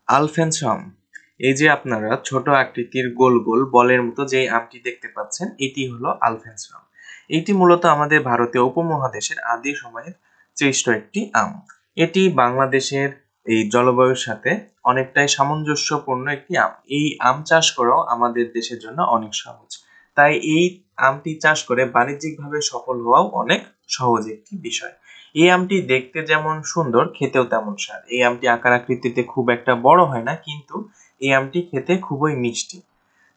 আলফেনসো আম। এই যে আপনারা ছোট আকৃতির গোল গোল বলের মতো যে আমটি দেখতে পাচ্ছেন, এটি হলো আলফেনসো আম। এটি মূলত আমাদের ভারতীয় উপমহাদেশের আদি সময়ের সৃষ্ট একটি আম। এটি বাংলাদেশের এই জলবায়ুর সাথে অনেকটাই সামঞ্জস্যপূর্ণ একটি আম। এই আম চাষ করাও আমাদের দেশের জন্য অনেক সহজ। তাই এই আমটি চাষ করে বাণিজ্যিকভাবে সফল হওয়াও অনেক সহজ একটি বিষয়। এই আমটি দেখতে যেমন সুন্দর, খেতেও তেমন স্বাদ। এই আমটি আকার আকৃতিতে খুব একটা বড় হয় না, কিন্তু এই আমটি খেতে খুবই মিষ্টি।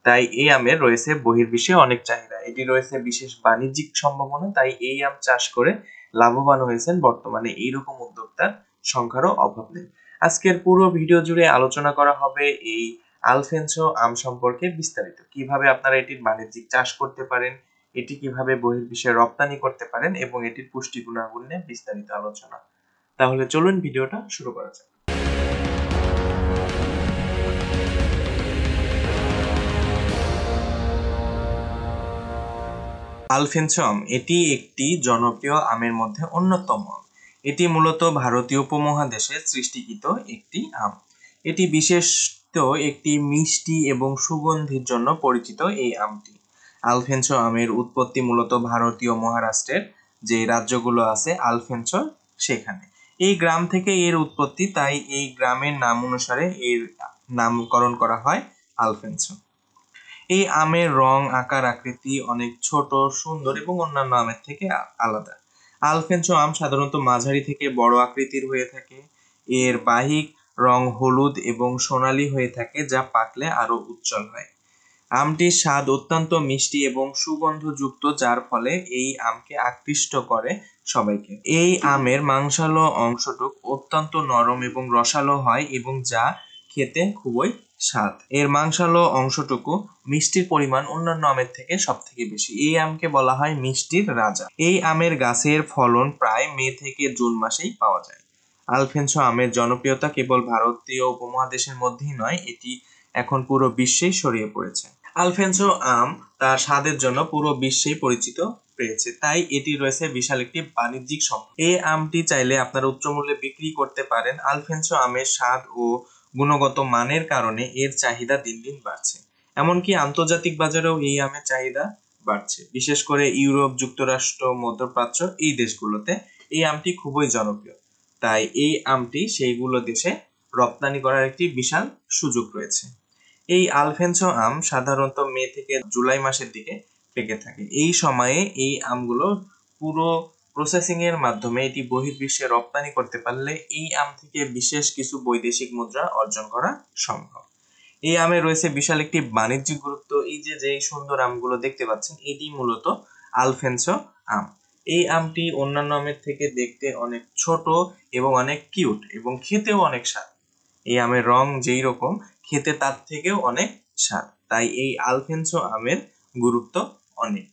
তাই এই আমের রয়েছে বহির্বিশ্বে অনেক চাহিদা। এটি রয়েছে বিশেষ বাণিজ্যিক সম্ভাবনা। তাই এই আম চাষ করে লাভবান হয়েছেন বর্তমানে এইরকম উদ্যোক্তার সংখ্যারও অভাব নেই। আজকের পুরো ভিডিও জুড়ে আলোচনা করা হবে এই আলফেনসো আম সম্পর্কে বিস্তারিত। কিভাবে আপনারা এটির বাণিজ্যিক চাষ করতে পারেন, এটি কিভাবে বহির্বিশ্বে রপ্তানি করতে পারেন এবং এটির পুষ্টি গুণাগুণ নিয়ে বিস্তারিত আলোচনা। তাহলে চলুন ভিডিওটা শুরু করা যাক। আলফেনসো আম এটি একটি জনপ্রিয় আমের মধ্যে অন্যতম। এটি মূলত ভারতীয় উপমহাদেশে সৃষ্টিকৃত একটি আম। এটি বিশেষত একটি মিষ্টি এবং সুগন্ধির জন্য পরিচিত এই আমটি। আলফেনসো আমের উৎপত্তি মূলত ভারতীয় মহারাষ্ট্রের যে রাজ্যগুলো আছে আলফেনসো সেখানে। এই গ্রাম থেকে এর উৎপত্তি, তাই এই গ্রামের নাম অনুসারে এর নামকরণ করা হয় আলফেনসো। এই আমের রং, আকার, আকৃতি অনেক ছোট, সুন্দর এবং অন্যান্য আমের থেকে আলাদা। আলফেনসো আম সাধারণত মাঝারি থেকে বড় আকৃতির হয়ে থাকে। এর বাহ্যিক রং হলুদ এবং সোনালী হয়ে থাকে, যা পাকলে আরো উজ্জ্বল হয়। আমটির স্বাদ অত্যন্ত মিষ্টি এবং সুগন্ধযুক্ত, যার ফলে এই আমকে আকৃষ্ট করে সবাইকে। এই আমের মাংসালো অংশটুকু অত্যন্ত নরম এবং রসালো হয় এবং যা খেতে খুবই স্বাদ। এর মাংসালো অংশটুকু মিষ্টির পরিমাণ অন্যান্য আমের থেকে সব থেকে বেশি। এই আমকে বলা হয় মিষ্টির রাজা। এই আমের গাছের ফলন প্রায় মে থেকে জুন মাসেই পাওয়া যায়। আলফেনসো আমের জনপ্রিয়তা কেবল ভারতীয় উপমহাদেশের মধ্যেই নয়, এটি এখন পুরো বিশ্বেই ছড়িয়ে পড়েছে। আলফেনসো আম তার স্বাদের জন্য পুরো বিশ্বেই পরিচিত পেয়েছে, তাই এটি রয়েছে বিশাল একটি বাণিজ্যিক সম্পদ। এই আমটি চাইলে আপনারা উচ্চ মূল্যে বিক্রি করতে পারেন। আলফেনসো আমের স্বাদ ও গুণগত মানের কারণে এর চাহিদা দিন দিন বাড়ছে। এমনকি আন্তর্জাতিক বাজারেও এই আমের চাহিদা বাড়ছে, বিশেষ করে ইউরোপ, যুক্তরাষ্ট্র, মধ্যপ্রাচ্য এই দেশগুলোতে এই আমটি খুবই জনপ্রিয়। তাই এই আমটি সেইগুলো দেশে রপ্তানি করার একটি বিশাল সুযোগ রয়েছে। এই আলফেনসো আম সাধারণত মে থেকে জুলাই মাসের দিকে পেকে থাকে। এই সময়ে এই আমগুলো পুরো প্রসেসিং এর মাধ্যমে এটি বহির্বিশ্বে রপ্তানি করতে পারলে এই আম থেকে বিশেষ কিছু বৈদেশিক মুদ্রা অর্জন করা সম্ভব। এই আমে রয়েছে বিশাল একটি বাণিজ্যিক গুরুত্ব। এই যে যেই সুন্দর আমগুলো দেখতে পাচ্ছেন, এটি মূলত আলফেনসো আম। এই আমটি অন্যান্য আমের থেকে দেখতে অনেক ছোট এবং অনেক কিউট এবং খেতেও অনেক স্বাদ। এই আমের রং যেই রকম, খেতে তার থেকেও অনেক স্বাদ। তাই এই আলফেনসো আমের গুরুত্ব অনেক।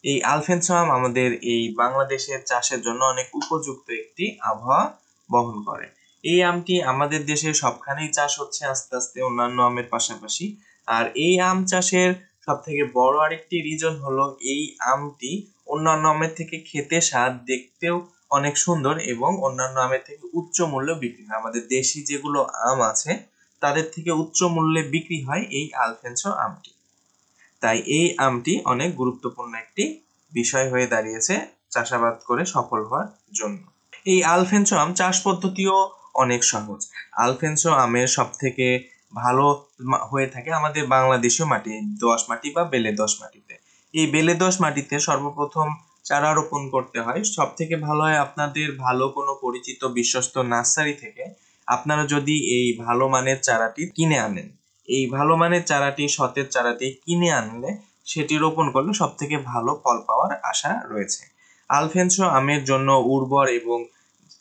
এই আলফেনসো আম আমাদের এই বাংলাদেশের চাষের জন্য অনেক উপযুক্ত একটি আবহাওয়া বহন করে। এই আমটি আমাদের দেশে সবখানেই চাষ হচ্ছে আস্তে আস্তে অন্যান্য আমের পাশাপাশি। আর এই আম চাষের সব থেকে বড় আরেকটি রিজন হলো এই আমটি অন্যান্য আমের থেকে খেতে স্বাদ, দেখতেও অনেক সুন্দর এবং অন্যান্য আমের থেকে উচ্চ মূল্যে বিক্রি হয়। আমাদের দেশি যেগুলো আম আছে তাদের থেকে উচ্চ মূল্যে বিক্রি হয় এই আলফেনসো আমটি। তাই এই আমটি অনেক গুরুত্বপূর্ণ একটি বিষয় হয়ে দাঁড়িয়েছে চাষাবাদ করে সফল হওয়ার জন্য। এই আলফেনসো আম চাষ পদ্ধতিও অনেক সহজ। আলফেনসো আমের সব থেকে ভালো হয়ে থাকে আমাদের বাংলাদেশীয় মাটি, দোআঁশ মাটি বা বেলে দোআঁশ মাটিতে। এই বেলে দোআঁশ মাটিতে সর্বপ্রথম চারা রোপণ করতে হয়। সব থেকে ভালো হয় আপনাদের ভালো কোনো পরিচিত বিশ্বস্ত নার্সারি থেকে আপনারা যদি এই ভালো মানের চারাটি কিনে আনেন। এই ভালো মানের চারাটি, সতেজ চারাটি কিনে আনলে সেটি রোপণ করলে সব থেকে ভালো ফল পাওয়ার আশা রয়েছে। আলফেনসো আমের জন্য উর্বর এবং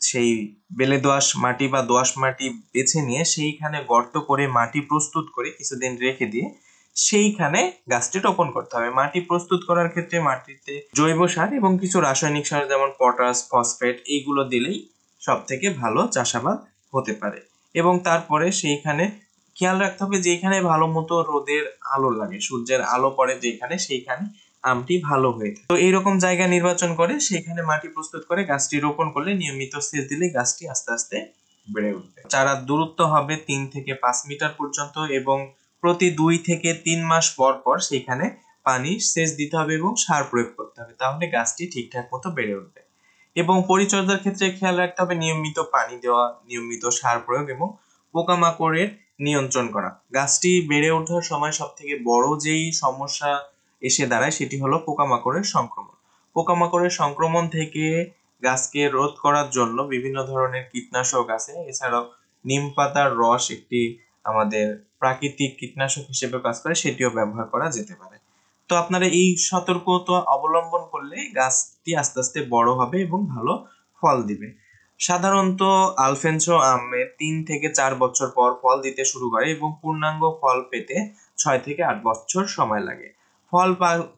সেই বেলে দোআঁশ মাটি বা দোআঁশ মাটি বেছে নিয়ে সেইখানে গর্ত করে মাটি প্রস্তুত করে কিছুদিন রেখে দিয়ে সেইখানে গাছটি রোপণ করতে হবে। মাটি প্রস্তুত করার ক্ষেত্রে মাটিতে জৈব সার এবং কিছু রাসায়নিক সার যেমন পটাশ, ফসফেট এইগুলো দিলেই সব থেকে ভালো চাষাবাদ হতে পারে। এবং তারপরে সেইখানে খেয়াল রাখতে হবে যেখানে ভালো মতো রোদের আলো লাগে, সূর্যের আলো পড়ে যেখানে, সেইখানে আমটি ভালো হয়ে থাকে। তো এইরকম জায়গা নির্বাচন করে সেইখানে মাটি প্রস্তুত করে গাছটি রোপণ করলে নিয়মিত সেচ দিলে গাছটি আস্তে আস্তে বেড়ে উঠবে। চারার দূরত্ব হবে 3 থেকে 5 মিটার পর্যন্ত এবং প্রতি 2 থেকে 3 মাস পর পর সেখানে পানি সেচ দিতে হবে এবং সার প্রয়োগ করতে হবে, তাহলে গাছটি ঠিকঠাক মতো বেড়ে উঠবে। এবং পরিচর্যার ক্ষেত্রে খেয়াল রাখতে হবে নিয়মিত পানি দেওয়া, নিয়মিত সার প্রয়োগ এবং পোকামাকড়ের নিয়ন্ত্রণ করা। গাছটি বেড়ে ওঠার সময় সব থেকে বড় যেই সমস্যা এসে দাঁড়ায় সেটি হলো পোকামাকড়ের সংক্রমণ। পোকামাকড়ের সংক্রমণ থেকে গাছকে রোধ করার জন্য বিভিন্ন ধরনের কীটনাশক আছে। এছাড়াও নিম পাতার রস একটি আমাদের প্রাকৃতিক কীটনাশক হিসেবে কাজ করে, সেটিও ব্যবহার করা যেতে পারে। তো আপনারা এই সতর্কতা অবলম্বন করলে গাছটি আস্তে আস্তে বড় হবে এবং ভালো ফল দিবে। সাধারণত আলফেনসো আমের 3 থেকে 4 বছর পর ফল দিতে শুরু করে এবং পূর্ণাঙ্গ ফল পেতে 6 থেকে 8 বছর সময় লাগে। ফল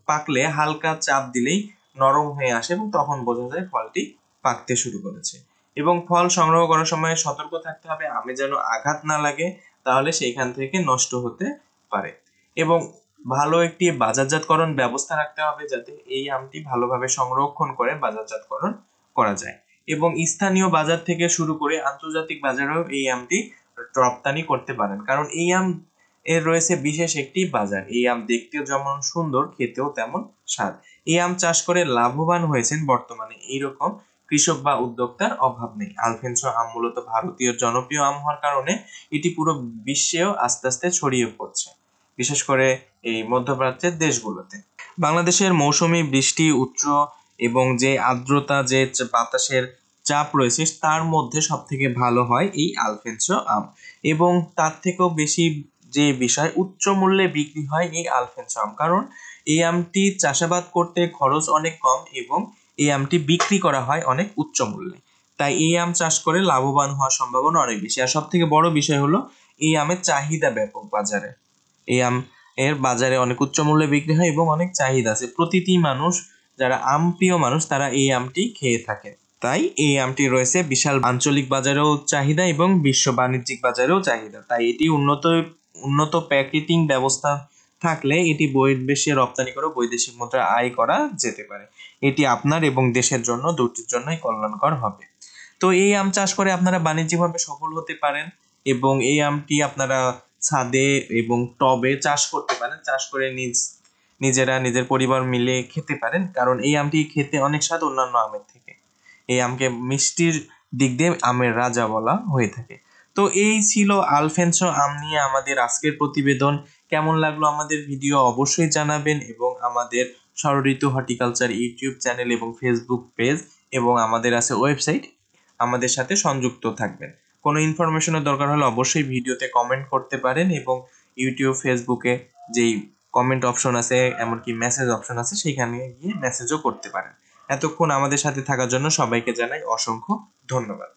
পাকলে হালকা চাপ দিলেই নরম হয়ে আসে এবং তখন বোঝা যায় ফলটি পাকতে শুরু করেছে। এবং ফল সংগ্রহ করার সময় সতর্ক থাকতে হবে আমে যেন আঘাত না লাগে, তাহলে সেইখান থেকে নষ্ট হতে পারে। এবং ভালো একটি বাজারজাতকরণ ব্যবস্থা রাখতে হবে যাতে এই আমটি ভালোভাবে সংরক্ষণ করে বাজারজাতকরণ করা যায়। এবং স্থানীয় বাজার থেকে শুরু করে আন্তর্জাতিক বাজারেও এই আমটি রপ্তানি করতে পারেন, কারণ এই আম এর রয়েছে বিশেষ একটি বাজার। এই আম দেখতেও যেমন সুন্দর, খেতেও তেমন স্বাদ। এই আম চাষ করে লাভবান হয়েছেন বর্তমানে এইরকম কৃষক বা উদ্যোক্তার অভাব নেই। আলফেন্সো আম মূলত ভারতীয় জনপ্রিয় আম হওয়ার কারণে এটি পুরো বিশ্বেও আস্তে আস্তে ছড়িয়ে পড়ছে, বিশেষ করে এই মধ্যপ্রাচ্যের দেশগুলোতে। বাংলাদেশের মৌসুমী বৃষ্টি উচ্চ এবং যে আর্দ্রতা, যে বাতাসের চাপ রয়েছে তার মধ্যে সব থেকে ভালো হয় এই আলফেন্সো আম। এবং তার থেকেও বেশি যে বিষয়, উচ্চ মূল্যে বিক্রি হয় এই আলফেন্সো আম, কারণ এই আমটি চাষাবাদ করতে খরচ অনেক কম এবং এই আমটি বিক্রি করা হয় অনেক উচ্চ মূল্যে। তাই এই আম চাষ করে লাভবান হওয়ার সম্ভাবনা অনেক বেশি। আর সব থেকে বড় বিষয় হলো এই আমের চাহিদা ব্যাপক বাজারে। এই আম এর বাজারে অনেক উচ্চ মূল্যে বিক্রি হয় এবং অনেক চাহিদা আছে। প্রতিটি মানুষ, যারা আম প্রিয় মানুষ, তারা এই আমটি খেয়ে থাকে। তাই এই আমটি রয়েছে বিশাল আঞ্চলিক বাজারেও চাহিদা এবং বিশ্ব বাণিজ্যিক বাজারেও চাহিদা। তাই এটি উন্নত প্যাকেটিং ব্যবস্থা থাকলে এটি বহির্দেশে রপ্তানি করে বৈদেশিক মুদ্রা আয় করা যেতে পারে। এটি আপনার এবং দেশের জন্য, দুটির জন্যই কল্যাণকর হবে। তো এই আম চাষ করে আপনারা বাণিজ্যিকভাবে সফল হতে পারেন এবং এই আমটি আপনারা ছাদে এবং টবে চাষ করতে পারেন। চাষ করে নিজেরা নিজের পরিবার মিলে খেতে পারেন, কারণ এই আমটি খেতে অনেক স্বাদ অন্যান্য আমের থেকে। এই আমকে মিষ্টির দিক দিয়ে আমের রাজা বলা হয়ে থাকে। তো এই ছিল আলফেন্সো আম নিয়ে আমাদের আজকের প্রতিবেদন। কেমন লাগলো আমাদের ভিডিও অবশ্যই জানাবেন এবং আমাদের ষড়ঋতু হর্টিকালচার ইউটিউব চ্যানেল এবং ফেসবুক পেজ এবং আমাদের আছে ওয়েবসাইট, আমাদের সাথে সংযুক্ত থাকবেন। কোনো ইনফরমেশনের দরকার হলে অবশ্যই ভিডিওতে কমেন্ট করতে পারেন এবং ইউটিউব ফেসবুকে যেই কমেন্ট অপশন আছে, এমনকি মেসেজ অপশন আছে, সেখানে গিয়ে মেসেজও করতে পারেন। এতক্ষণ আমাদের সাথে থাকার জন্য সবাইকে জানাই অসংখ্য ধন্যবাদ।